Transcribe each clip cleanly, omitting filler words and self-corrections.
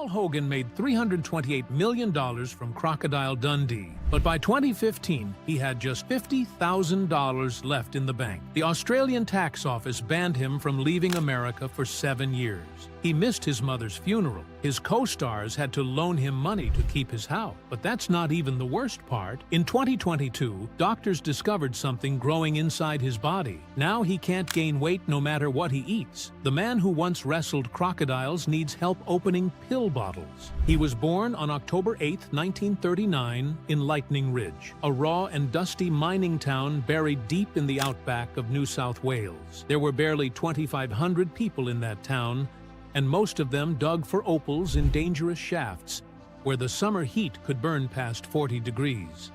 Paul Hogan made $328 million from Crocodile Dundee, but by 2015, he had just $50,000 left in the bank. The Australian tax office banned him from leaving America for 7 years. He missed his mother's funeral. His co-stars had to loan him money to keep his house. But that's not even the worst part. In 2022, doctors discovered something growing inside his body. Now he can't gain weight no matter what he eats. The man who once wrestled crocodiles needs help opening pill bottles. He was born on October 8, 1939, in Lightning Ridge, a raw and dusty mining town buried deep in the outback of New South Wales. There were barely 2,500 people in that town, and most of them dug for opals in dangerous shafts, where the summer heat could burn past 40 degrees.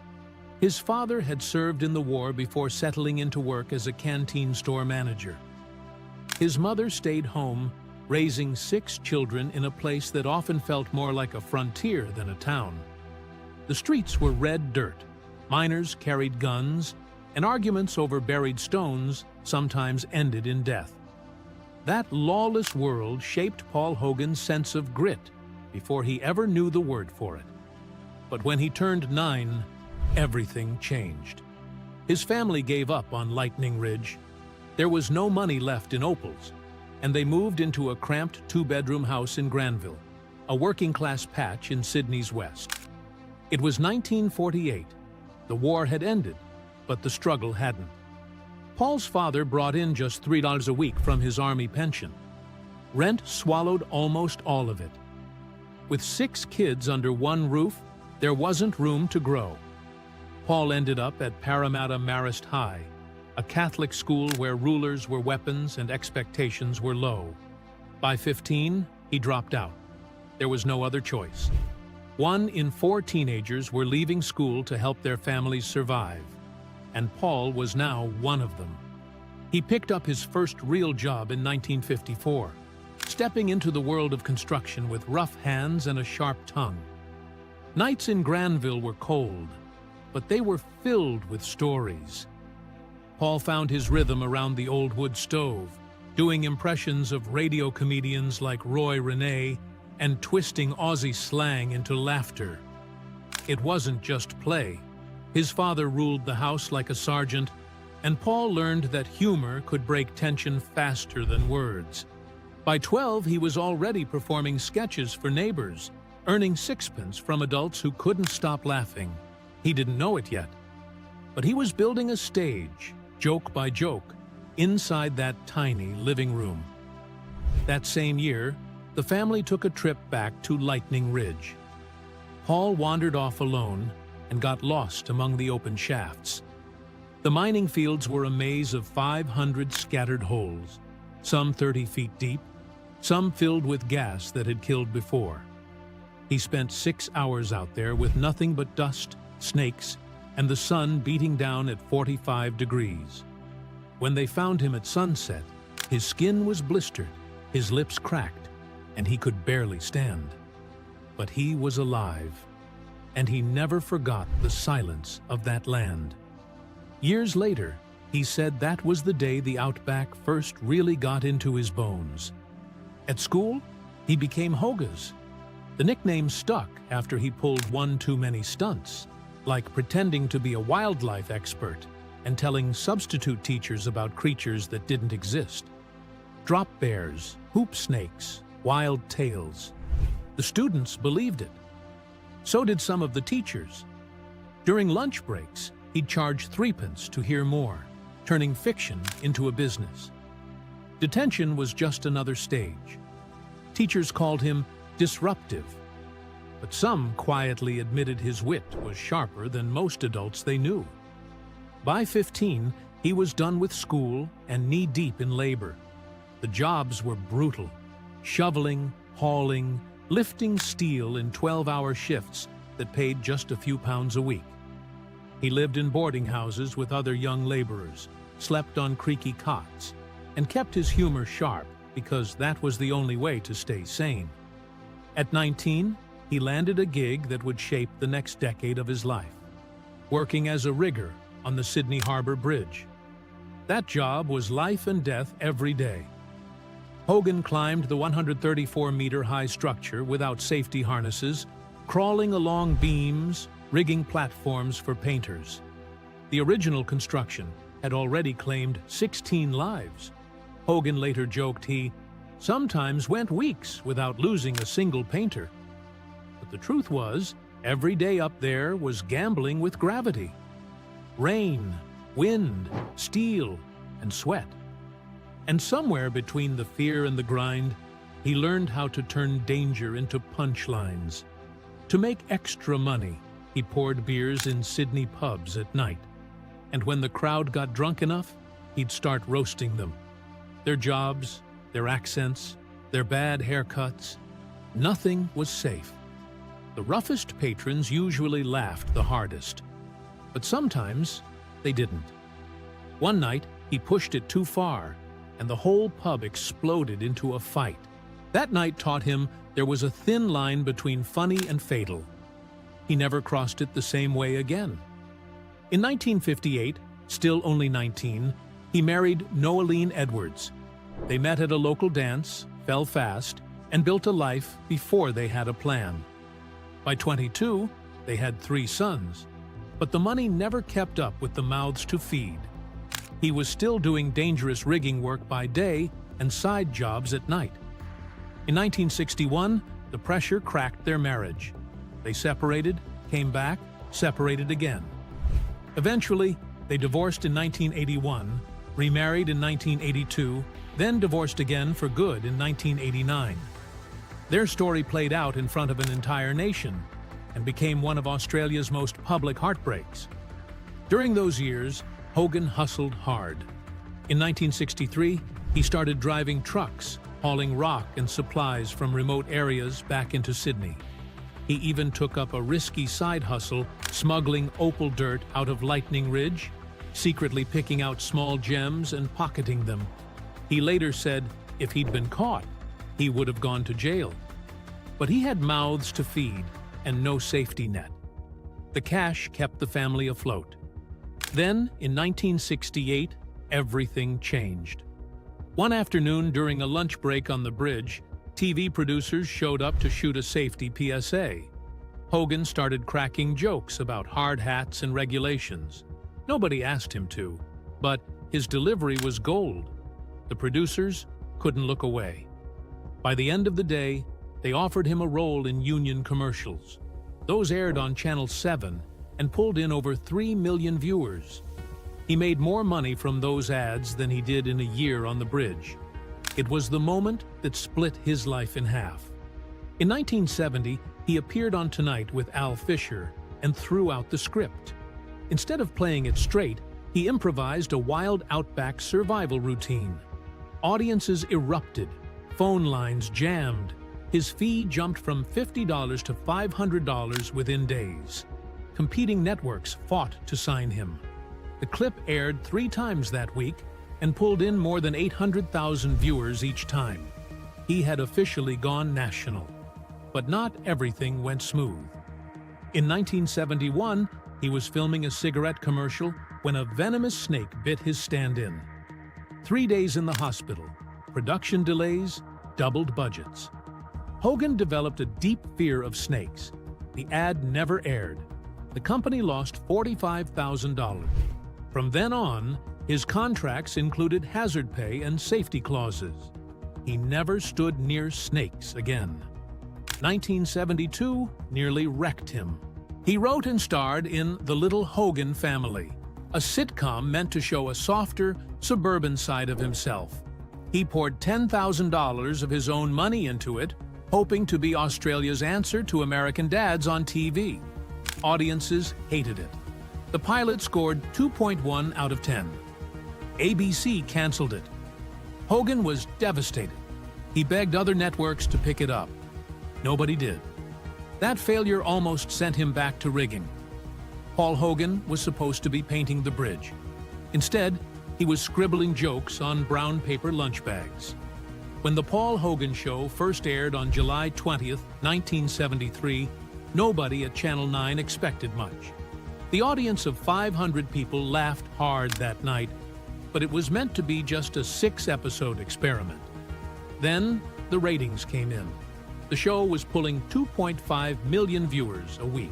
His father had served in the war before settling into work as a canteen store manager. His mother stayed home, raising 6 children in a place that often felt more like a frontier than a town. The streets were red dirt, miners carried guns, and arguments over buried stones sometimes ended in death. That lawless world shaped Paul Hogan's sense of grit before he ever knew the word for it. But when he turned 9, everything changed. His family gave up on Lightning Ridge. There was no money left in opals, and they moved into a cramped 2-bedroom house in Granville, a working-class patch in Sydney's west. It was 1948. The war had ended, but the struggle hadn't. Paul's father brought in just $3 a week from his army pension. Rent swallowed almost all of it. With 6 kids under one roof, there wasn't room to grow. Paul ended up at Parramatta Marist High, a Catholic school where rulers were weapons and expectations were low. By 15, he dropped out. There was no other choice. 1 in 4 teenagers were leaving school to help their families survive, and Paul was now one of them. He picked up his first real job in 1954, stepping into the world of construction with rough hands and a sharp tongue. Nights in Granville were cold, but they were filled with stories. Paul found his rhythm around the old wood stove, doing impressions of radio comedians like Roy Renee and twisting Aussie slang into laughter. It wasn't just play. His father ruled the house like a sergeant, and Paul learned that humor could break tension faster than words. By 12, he was already performing sketches for neighbors, earning sixpence from adults who couldn't stop laughing. He didn't know it yet, but he was building a stage, joke by joke, inside that tiny living room. That same year, the family took a trip back to Lightning Ridge. Paul wandered off alone and got lost among the open shafts. The mining fields were a maze of 500 scattered holes, some 30 feet deep, some filled with gas that had killed before. He spent 6 hours out there with nothing but dust, snakes, and the sun beating down at 45 degrees. When they found him at sunset, his skin was blistered, his lips cracked, and he could barely stand. But he was alive, and he never forgot the silence of that land. Years later, he said that was the day the outback first really got into his bones. At school, he became Hogas. The nickname stuck after he pulled one too many stunts, like pretending to be a wildlife expert and telling substitute teachers about creatures that didn't exist. Drop bears, hoop snakes, wild tales. The students believed it. So did some of the teachers. During lunch breaks, he'd charge 3p to hear more, turning fiction into a business. Detention was just another stage. Teachers called him disruptive, but some quietly admitted his wit was sharper than most adults they knew. By 15, he was done with school and knee-deep in labor. The jobs were brutal: shoveling, hauling, lifting steel in 12-hour shifts that paid just a few pounds a week. He lived in boarding houses with other young laborers, slept on creaky cots, and kept his humor sharp because that was the only way to stay sane. At 19, he landed a gig that would shape the next decade of his life, working as a rigger on the Sydney Harbour Bridge. That job was life and death every day. Hogan climbed the 134-meter-high structure without safety harnesses, crawling along beams, rigging platforms for painters. The original construction had already claimed 16 lives. Hogan later joked he sometimes went weeks without losing a single painter. But the truth was, every day up there was gambling with gravity. Rain, wind, steel, and sweat. And somewhere between the fear and the grind, he learned how to turn danger into punchlines. To make extra money, he poured beers in Sydney pubs at night. And when the crowd got drunk enough, he'd start roasting them. Their jobs, their accents, their bad haircuts, nothing was safe. The roughest patrons usually laughed the hardest, but sometimes they didn't. One night, he pushed it too far, and the whole pub exploded into a fight. That night taught him there was a thin line between funny and fatal. He never crossed it the same way again. In 1958, still only 19, he married Noeline Edwards. They met at a local dance, fell fast, and built a life before they had a plan. By 22, they had 3 sons, but the money never kept up with the mouths to feed. He was still doing dangerous rigging work by day and side jobs at night. In 1961, the pressure cracked their marriage. They separated, came back, separated again. Eventually, they divorced in 1981, remarried in 1982, then divorced again for good in 1989. Their story played out in front of an entire nation and became one of Australia's most public heartbreaks. During those years, Hogan hustled hard. In 1963, he started driving trucks, hauling rock and supplies from remote areas back into Sydney. He even took up a risky side hustle, smuggling opal dirt out of Lightning Ridge, secretly picking out small gems and pocketing them. He later said if he'd been caught, he would have gone to jail. But he had mouths to feed and no safety net. The cash kept the family afloat. Then, in 1968, everything changed. One afternoon during a lunch break on the bridge, TV producers showed up to shoot a safety PSA. Hogan started cracking jokes about hard hats and regulations. Nobody asked him to, but his delivery was gold. The producers couldn't look away. By the end of the day, they offered him a role in union commercials. Those aired on Channel 7 and pulled in over 3 million viewers. He made more money from those ads than he did in a year on the bridge. It was the moment that split his life in half. In 1970, he appeared on Tonight with Al Fisher and threw out the script. Instead of playing it straight, he improvised a wild outback survival routine. Audiences erupted, phone lines jammed. His fee jumped from $50 to $500 within days. Competing networks fought to sign him. The clip aired 3 times that week and pulled in more than 800,000 viewers each time. He had officially gone national. But not everything went smooth. In 1971, he was filming a cigarette commercial when a venomous snake bit his stand-in. 3 days in the hospital, production delays, doubled budgets. Hogan developed a deep fear of snakes. The ad never aired. The company lost $45,000. From then on, his contracts included hazard pay and safety clauses. He never stood near snakes again. 1972 nearly wrecked him. He wrote and starred in The Little Hogan Family, a sitcom meant to show a softer, suburban side of himself. He poured $10,000 of his own money into it, hoping to be Australia's answer to American dads on TV. Audiences hated it. The pilot scored 2.1 out of 10. ABC canceled it. Hogan was devastated. He begged other networks to pick it up. Nobody did. That failure almost sent him back to rigging. Paul Hogan was supposed to be painting the bridge. Instead, he was scribbling jokes on brown paper lunch bags. When The Paul Hogan Show first aired on July 20th, 1973, nobody at Channel 9 expected much. The audience of 500 people laughed hard that night, but it was meant to be just a 6-episode experiment. Then the ratings came in. The show was pulling 2.5 million viewers a week.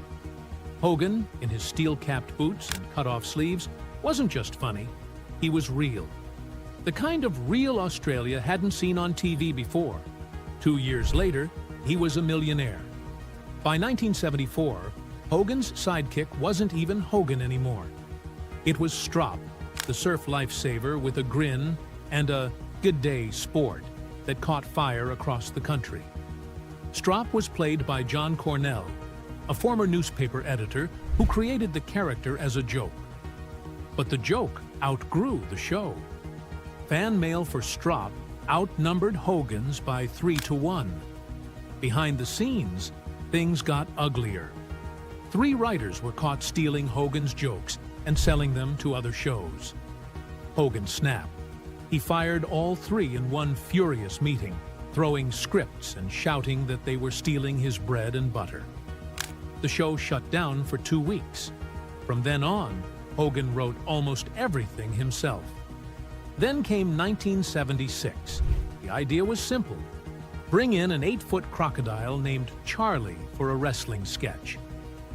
Hogan, in his steel-capped boots and cut-off sleeves, wasn't just funny, he was real. The kind of real Australia hadn't seen on TV before. 2 years later, he was a millionaire. By 1974, Hogan's sidekick wasn't even Hogan anymore. It was Strop, the surf lifesaver with a grin and a good day sport that caught fire across the country. Strop was played by John Cornell, a former newspaper editor who created the character as a joke. But the joke outgrew the show. Fan mail for Strop outnumbered Hogan's by 3-1. Behind the scenes, things got uglier. 3 writers were caught stealing Hogan's jokes and selling them to other shows. Hogan snapped. He fired all 3 in one furious meeting, throwing scripts and shouting that they were stealing his bread and butter. The show shut down for 2 weeks. From then on, Hogan wrote almost everything himself. Then came 1976. The idea was simple. Bring in an 8-foot crocodile named Charlie for a wrestling sketch.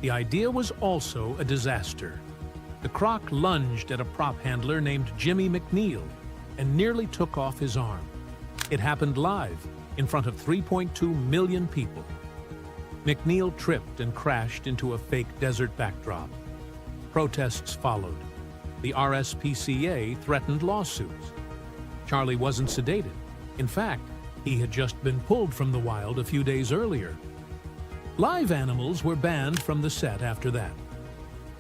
The idea was also a disaster. The croc lunged at a prop handler named Jimmy McNeil and nearly took off his arm. It happened live in front of 3.2 million people. McNeil tripped and crashed into a fake desert backdrop. Protests followed. The RSPCA threatened lawsuits. Charlie wasn't sedated. In fact, he had just been pulled from the wild a few days earlier. Live animals were banned from the set after that.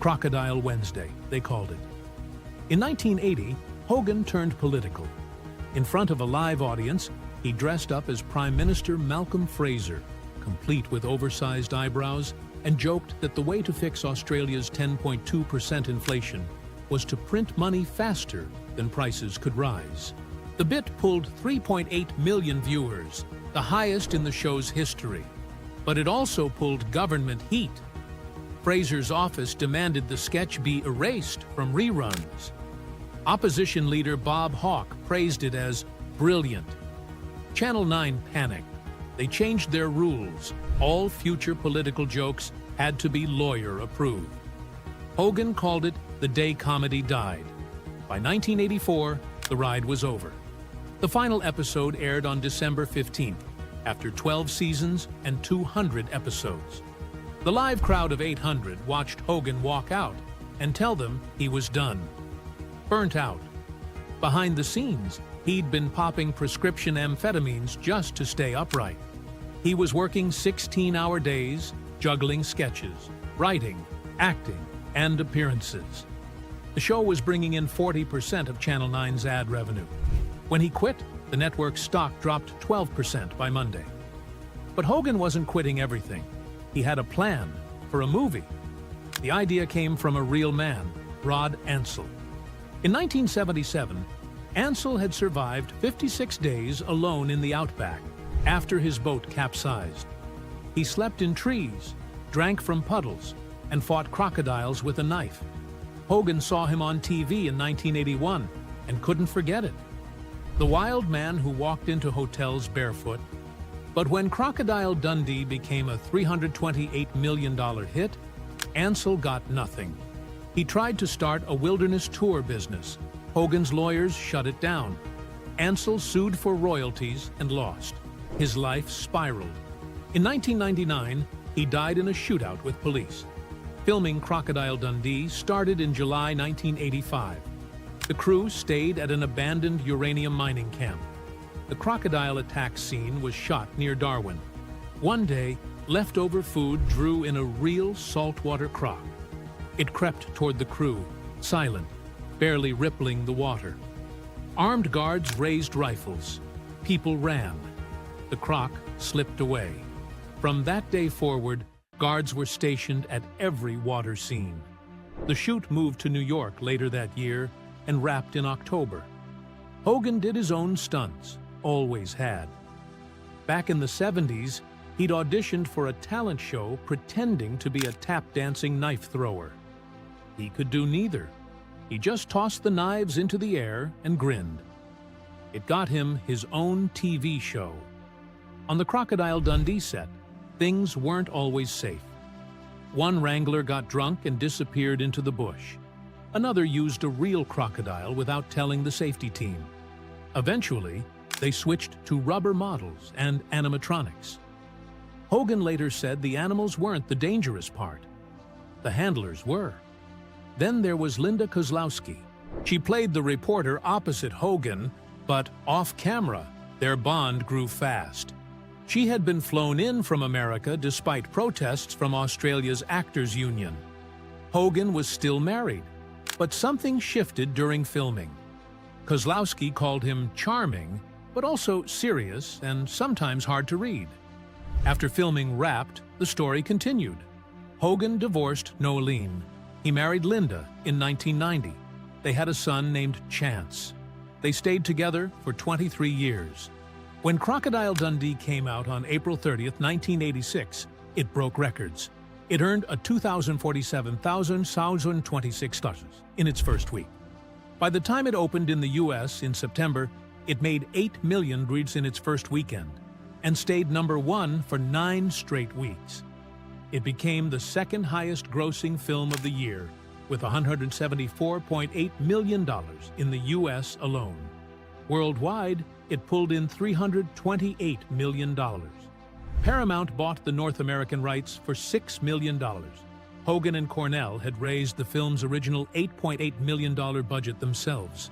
Crocodile Wednesday, they called it. In 1980, Hogan turned political. In front of a live audience, he dressed up as Prime Minister Malcolm Fraser, complete with oversized eyebrows, and joked that the way to fix Australia's 10.2% inflation was to print money faster than prices could rise. The bit pulled 3.8 million viewers, the highest in the show's history. But it also pulled government heat. Fraser's office demanded the sketch be erased from reruns. Opposition leader Bob Hawke praised it as brilliant. Channel 9 panicked. They changed their rules. All future political jokes had to be lawyer-approved. Hogan called it the day comedy died. By 1984, the ride was over. The final episode aired on December 15th, after 12 seasons and 200 episodes. The live crowd of 800 watched Hogan walk out and tell them he was done. Burnt out. Behind the scenes, he'd been popping prescription amphetamines just to stay upright. He was working 16-hour days, juggling sketches, writing, acting, and appearances. The show was bringing in 40% of Channel 9's ad revenue. When he quit, the network's stock dropped 12% by Monday. But Hogan wasn't quitting everything. He had a plan for a movie. The idea came from a real man, Rod Ansel. In 1977, Ansel had survived 56 days alone in the outback after his boat capsized. He slept in trees, drank from puddles, and fought crocodiles with a knife. Hogan saw him on TV in 1981 and couldn't forget it. The wild man who walked into hotels barefoot. But when Crocodile Dundee became a $328 million hit, Ansel got nothing. He tried to start a wilderness tour business. Hogan's lawyers shut it down. Ansel sued for royalties and lost. His life spiraled. In 1999, he died in a shootout with police. Filming Crocodile Dundee started in July 1985. The crew stayed at an abandoned uranium mining camp. The crocodile attack scene was shot near Darwin. One day, leftover food drew in a real saltwater croc. It crept toward the crew, silent, barely rippling the water. Armed guards raised rifles. People ran. The croc slipped away. From that day forward, guards were stationed at every water scene. The shoot moved to New York later that year and wrapped in October. Hogan did his own stunts, always had. Back in the 70s, he'd auditioned for a talent show pretending to be a tap-dancing knife thrower. He could do neither. He just tossed the knives into the air and grinned. It got him his own TV show. On the Crocodile Dundee set, things weren't always safe. One wrangler got drunk and disappeared into the bush. Another used a real crocodile without telling the safety team. Eventually, they switched to rubber models and animatronics. Hogan later said the animals weren't the dangerous part. The handlers were. Then there was Linda Kozlowski. She played the reporter opposite Hogan, but off-camera, their bond grew fast. She had been flown in from America despite protests from Australia's Actors Union. Hogan was still married, but something shifted during filming. Kozlowski called him charming, but also serious and sometimes hard to read. After filming Wrapped, the story continued. Hogan divorced Noeline. He married Linda in 1990. They had a son named Chance. They stayed together for 23 years. When Crocodile Dundee came out on April 30th, 1986, it broke records. It earned a $2,047,026 in its first week. By the time it opened in the U.S. in September, it made $8 million in its first weekend and stayed #1 for 9 straight weeks. It became the second highest grossing film of the year, with $174.8 million in the U.S. alone. Worldwide, it pulled in $328 million. Paramount bought the North American rights for $6 million. Hogan and Cornell had raised the film's original $8.8 million budget themselves.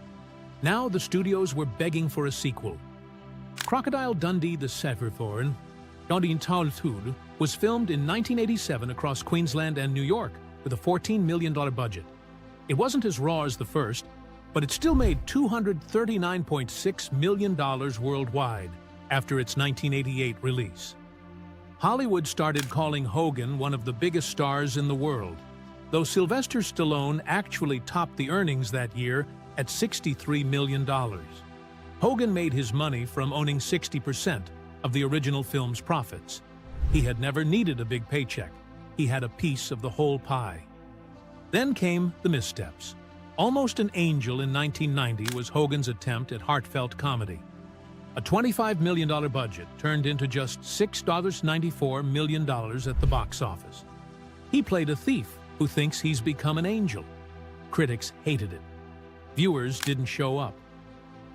Now the studios were begging for a sequel. Crocodile Dundee the Severforn, Dundee Taltud, was filmed in 1987 across Queensland and New York with a $14 million budget. It wasn't as raw as the first, but it still made $239.6 million worldwide after its 1988 release. Hollywood started calling Hogan one of the biggest stars in the world, though Sylvester Stallone actually topped the earnings that year at $63 million. Hogan made his money from owning 60% of the original film's profits. He had never needed a big paycheck. He had a piece of the whole pie. Then came the missteps. Almost an Angel in 1990 was Hogan's attempt at heartfelt comedy. A $25 million budget turned into just $6.94 million at the box office. He played a thief who thinks he's become an angel. Critics hated it. Viewers didn't show up.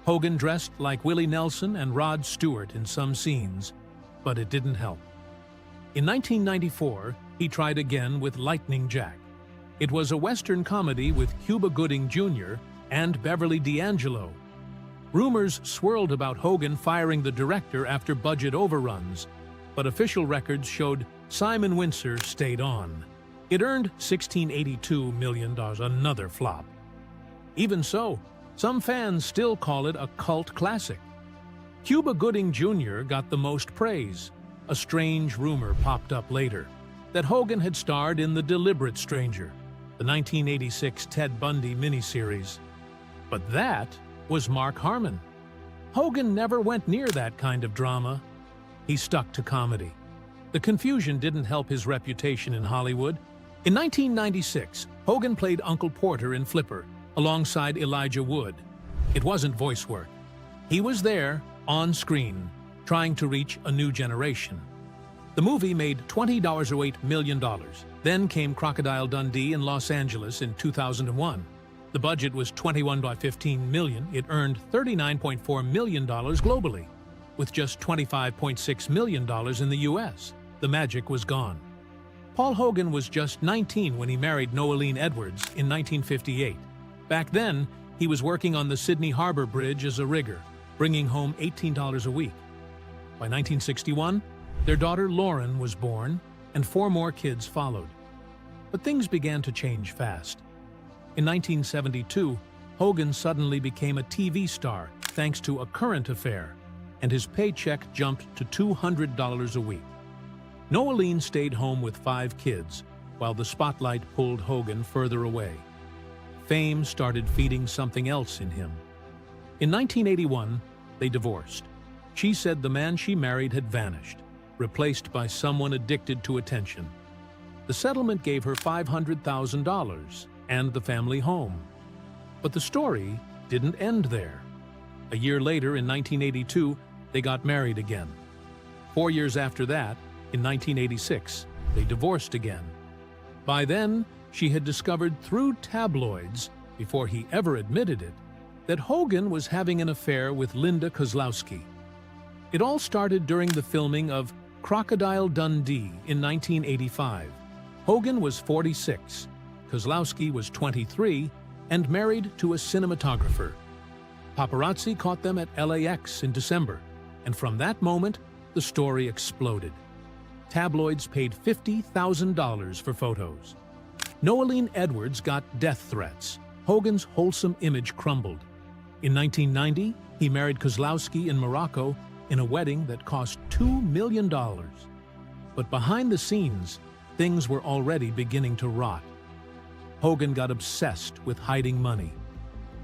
Hogan dressed like Willie Nelson and Rod Stewart in some scenes, but it didn't help. In 1994, he tried again with Lightning Jack. It was a Western comedy with Cuba Gooding Jr. and Beverly D'Angelo. Rumors swirled about Hogan firing the director after budget overruns, but official records showed Simon Windsor stayed on. It earned $16.82 million, another flop. Even so, some fans still call it a cult classic. Cuba Gooding Jr. got the most praise. A strange rumor popped up later that Hogan had starred in The Deliberate Stranger, the 1986 Ted Bundy miniseries. But that was Mark Harmon. Hogan never went near that kind of drama. He stuck to comedy. The confusion didn't help his reputation in Hollywood. In 1996, Hogan played Uncle Porter in Flipper, alongside Elijah Wood. It wasn't voice work. He was there, on screen, trying to reach a new generation. The movie made $20.08 million. Then came Crocodile Dundee in Los Angeles in 2001. The budget was $21.15 million. It earned $39.4 million globally, with just $25.6 million in the U.S. The magic was gone. Paul Hogan was just 19 when he married Noeline Edwards in 1958. Back then, he was working on the Sydney Harbor Bridge as a rigger, bringing home $18 a week. By 1961, their daughter Lauren was born, and 4 more kids followed. But things began to change fast. In 1972, Hogan suddenly became a TV star thanks to a current affair, and his paycheck jumped to $200 a week. Noeline stayed home with 5 kids, while the spotlight pulled Hogan further away. Fame started feeding something else in him. In 1981, they divorced. She said the man she married had vanished, replaced by someone addicted to attention. The settlement gave her $500,000 and the family home. But the story didn't end there. A year later, in 1982, they got married again. 4 years after that, in 1986, they divorced again. By then, she had discovered through tabloids, before he ever admitted it, that Hogan was having an affair with Linda Kozlowski. It all started during the filming of Crocodile Dundee in 1985. Hogan was 46, Kozlowski was 23, and married to a cinematographer. Paparazzi caught them at LAX in December, and from that moment, the story exploded. Tabloids paid $50,000 for photos. Noeline Edwards got death threats. Hogan's wholesome image crumbled. In 1990, he married Kozlowski in Morocco in a wedding that cost $2 million. But behind the scenes, things were already beginning to rot. Hogan got obsessed with hiding money.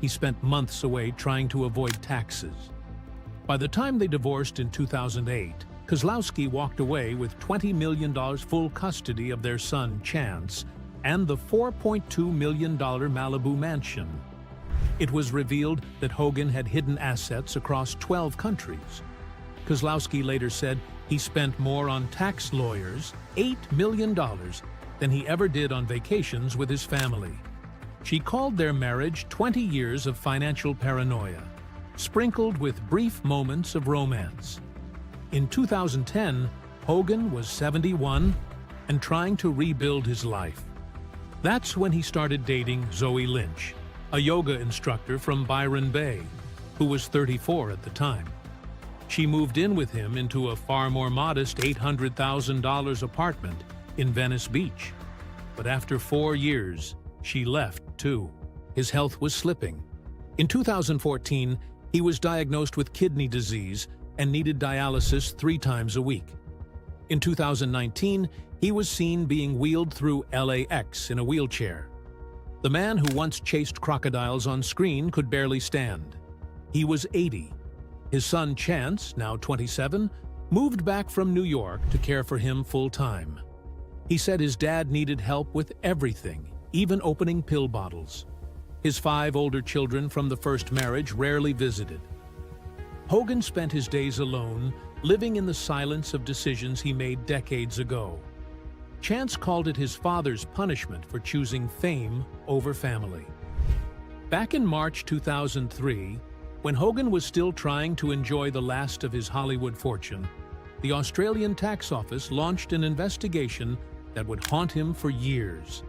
He spent months away trying to avoid taxes. By the time they divorced in 2008, Kozlowski walked away with $20 million full custody of their son, Chance, and the $4.2 million Malibu mansion. It was revealed that Hogan had hidden assets across 12 countries. Kozlowski later said he spent more on tax lawyers, $8 million, than he ever did on vacations with his family. She called their marriage 20 years of financial paranoia, sprinkled with brief moments of romance. In 2010, Hogan was 71 and trying to rebuild his life. That's when he started dating Zoe Lynch, a yoga instructor from Byron Bay, who was 34 at the time. She moved in with him into a far more modest $800,000 apartment in Venice Beach. But after 4 years, she left too. His health was slipping. In 2014, he was diagnosed with kidney disease and needed dialysis 3 times a week. In 2019, he was seen being wheeled through LAX in a wheelchair. The man who once chased crocodiles on screen could barely stand. He was 80. His son Chance, now 27, moved back from New York to care for him full-time. He said his dad needed help with everything, even opening pill bottles. His 5 older children from the first marriage rarely visited. Hogan spent his days alone, living in the silence of decisions he made decades ago. Chance called it his father's punishment for choosing fame over family. Back in March 2003, when Hogan was still trying to enjoy the last of his Hollywood fortune, the Australian tax office launched an investigation that would haunt him for years.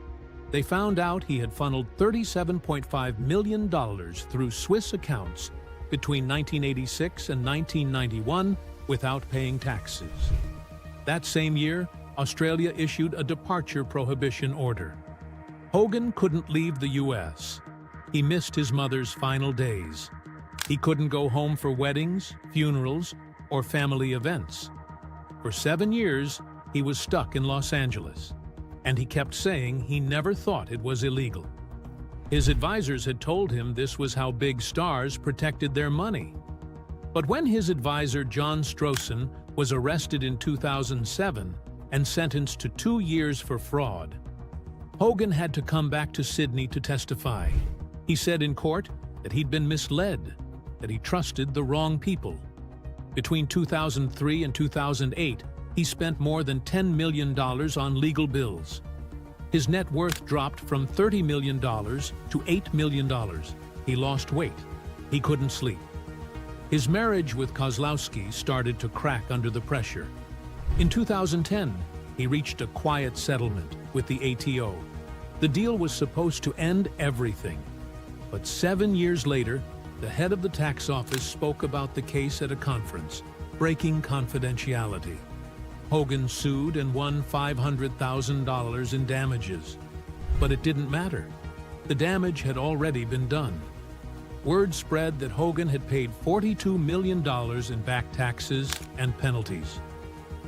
They found out he had funneled $37.5 million through Swiss accounts between 1986 and 1991 without paying taxes. That same year, Australia issued a departure prohibition order. Hogan couldn't leave the U.S. He missed his mother's final days. He couldn't go home for weddings, funerals, or family events. For 7 years, he was stuck in Los Angeles, and he kept saying he never thought it was illegal. His advisors had told him this was how big stars protected their money. But when his advisor John Strossen was arrested in 2007 and sentenced to 2 years for fraud, Hogan had to come back to Sydney to testify. He said in court that he'd been misled, that he trusted the wrong people. Between 2003 and 2008, he spent more than $10 million on legal bills. His net worth dropped from $30 million to $8 million. He lost weight. He couldn't sleep. His marriage with Kozlowski started to crack under the pressure. In 2010, he reached a quiet settlement with the ATO. The deal was supposed to end everything. But 7 years later, the head of the tax office spoke about the case at a conference, breaking confidentiality. Hogan sued and won $500,000 in damages. But it didn't matter. The damage had already been done. Word spread that Hogan had paid $42 million in back taxes and penalties.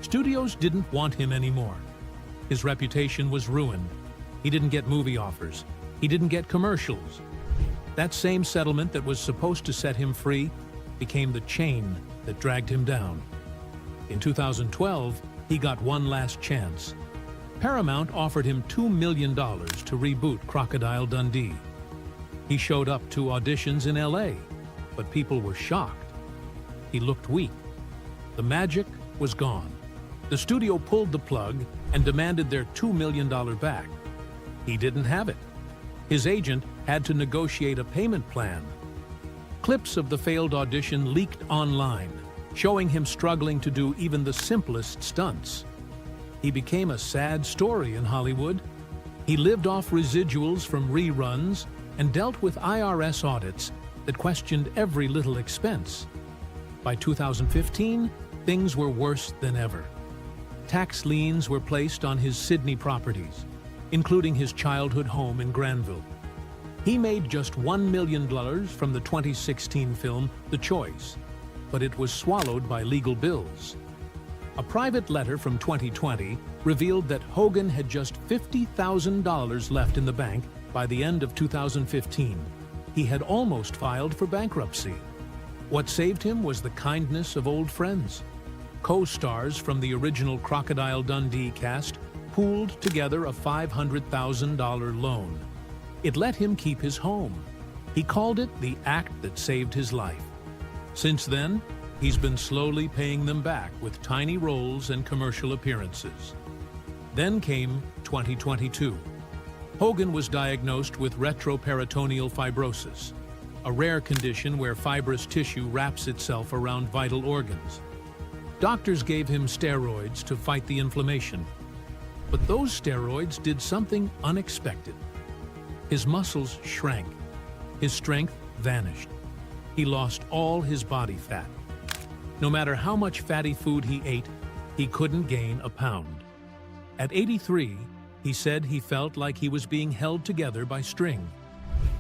Studios didn't want him anymore. His reputation was ruined. He didn't get movie offers. He didn't get commercials. That same settlement that was supposed to set him free became the chain that dragged him down. In 2012, he got one last chance. Paramount offered him $2 million to reboot Crocodile Dundee. He showed up to auditions in LA. but people were shocked. He looked weak. The magic was gone. The studio pulled the plug and demanded their $2 million back. He didn't have it. His agent had to negotiate a payment plan. Clips of the failed audition leaked online, showing him struggling to do even the simplest stunts. He became a sad story in Hollywood. He lived off residuals from reruns and dealt with IRS audits that questioned every little expense. By 2015, things were worse than ever. Tax liens were placed on his Sydney properties, including his childhood home in Granville. He made just $1 million from the 2016 film The Choice, but it was swallowed by legal bills. A private letter from 2020 revealed that Hogan had just $50,000 left in the bank by the end of 2015. He had almost filed for bankruptcy. What saved him was the kindness of old friends. Co-stars from the original Crocodile Dundee cast pooled together a $500,000 loan. It let him keep his home. He called it the act that saved his life. Since then, he's been slowly paying them back with tiny roles and commercial appearances. Then came 2022. Hogan was diagnosed with retroperitoneal fibrosis, a rare condition where fibrous tissue wraps itself around vital organs. Doctors gave him steroids to fight the inflammation. But those steroids did something unexpected. His muscles shrank. His strength vanished. He lost all his body fat. No matter how much fatty food he ate, he couldn't gain a pound. At 83, he said he felt like he was being held together by string.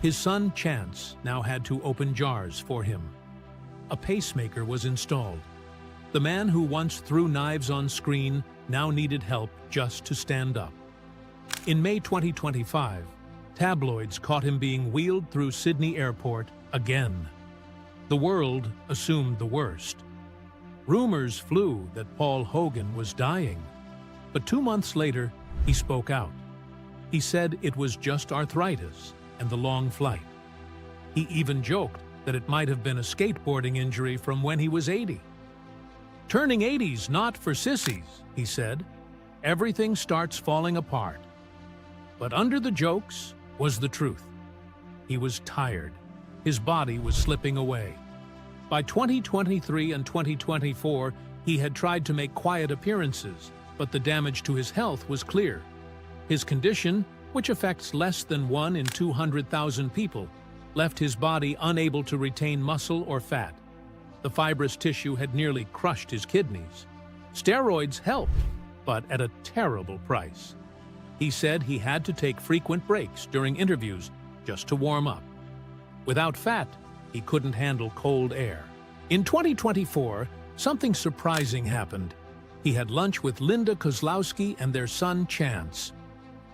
His son, Chance, now had to open jars for him. A pacemaker was installed. The man who once threw knives on screen now needed help just to stand up. In May 2025, tabloids caught him being wheeled through Sydney Airport again. The world assumed the worst. Rumors flew that Paul Hogan was dying. But 2 months later, he spoke out. He said it was just arthritis and the long flight. He even joked that it might have been a skateboarding injury from when he was 80. "Turning 80's not for sissies," he said. "Everything starts falling apart." But under the jokes was the truth. He was tired. His body was slipping away. By 2023 and 2024, he had tried to make quiet appearances, but the damage to his health was clear. His condition, which affects less than 1 in 200,000 people, left his body unable to retain muscle or fat. The fibrous tissue had nearly crushed his kidneys. Steroids helped, but at a terrible price. He said he had to take frequent breaks during interviews just to warm up. Without fat, he couldn't handle cold air. In 2024, something surprising happened. He had lunch with Linda Kozlowski and their son Chance.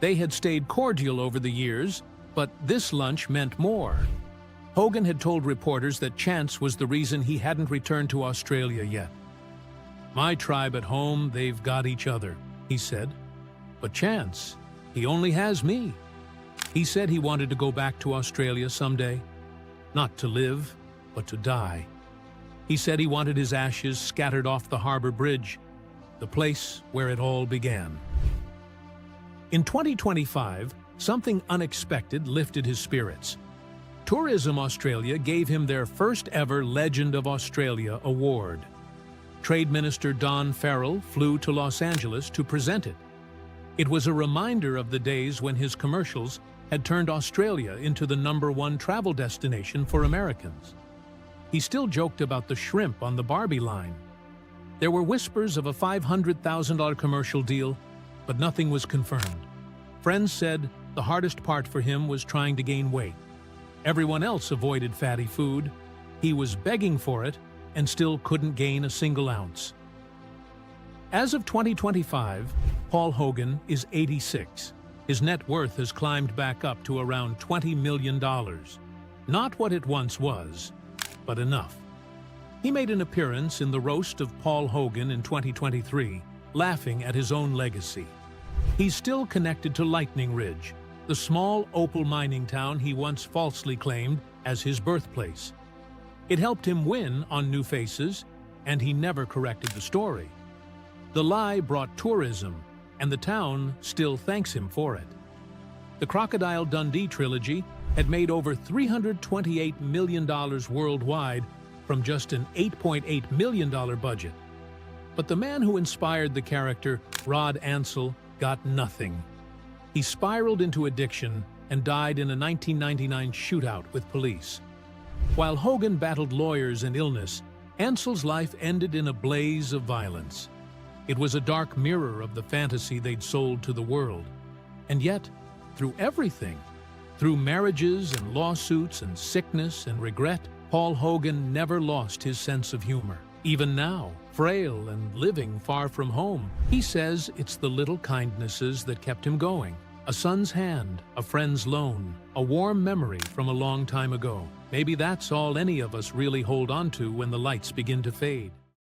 They had stayed cordial over the years, but this lunch meant more. Hogan had told reporters that Chance was the reason he hadn't returned to Australia yet. "My tribe at home, they've got each other," he said. "But Chance, he only has me." He said he wanted to go back to Australia someday. Not to live, but to die. He said he wanted his ashes scattered off the Harbour Bridge, the place where it all began. In 2025, something unexpected lifted his spirits. Tourism Australia gave him their first ever Legend of Australia award. Trade Minister Don Farrell flew to Los Angeles to present it. It was a reminder of the days when his commercials had turned Australia into the #1 travel destination for Americans. He still joked about the shrimp on the Barbie line. There were whispers of a $500,000 commercial deal, but nothing was confirmed. Friends said the hardest part for him was trying to gain weight. Everyone else avoided fatty food. He was begging for it and still couldn't gain a single ounce. As of 2025, Paul Hogan is 86. His net worth has climbed back up to around $20 million. Not what it once was, but enough. He made an appearance in the roast of Paul Hogan in 2023, laughing at his own legacy. He's still connected to Lightning Ridge, the small opal mining town he once falsely claimed as his birthplace. It helped him win on New Faces, and he never corrected the story. The lie brought tourism, and the town still thanks him for it. The Crocodile Dundee trilogy had made over $328 million worldwide from just an $8.8 million budget. But the man who inspired the character, Rod Ansel, got nothing. He spiraled into addiction and died in a 1999 shootout with police. While Hogan battled lawyers and illness, Ansel's life ended in a blaze of violence. It was a dark mirror of the fantasy they'd sold to the world. And yet, through everything, through marriages and lawsuits and sickness and regret, Paul Hogan never lost his sense of humor. Even now, frail and living far from home, he says it's the little kindnesses that kept him going. A son's hand, a friend's loan, a warm memory from a long time ago. Maybe that's all any of us really hold on to when the lights begin to fade.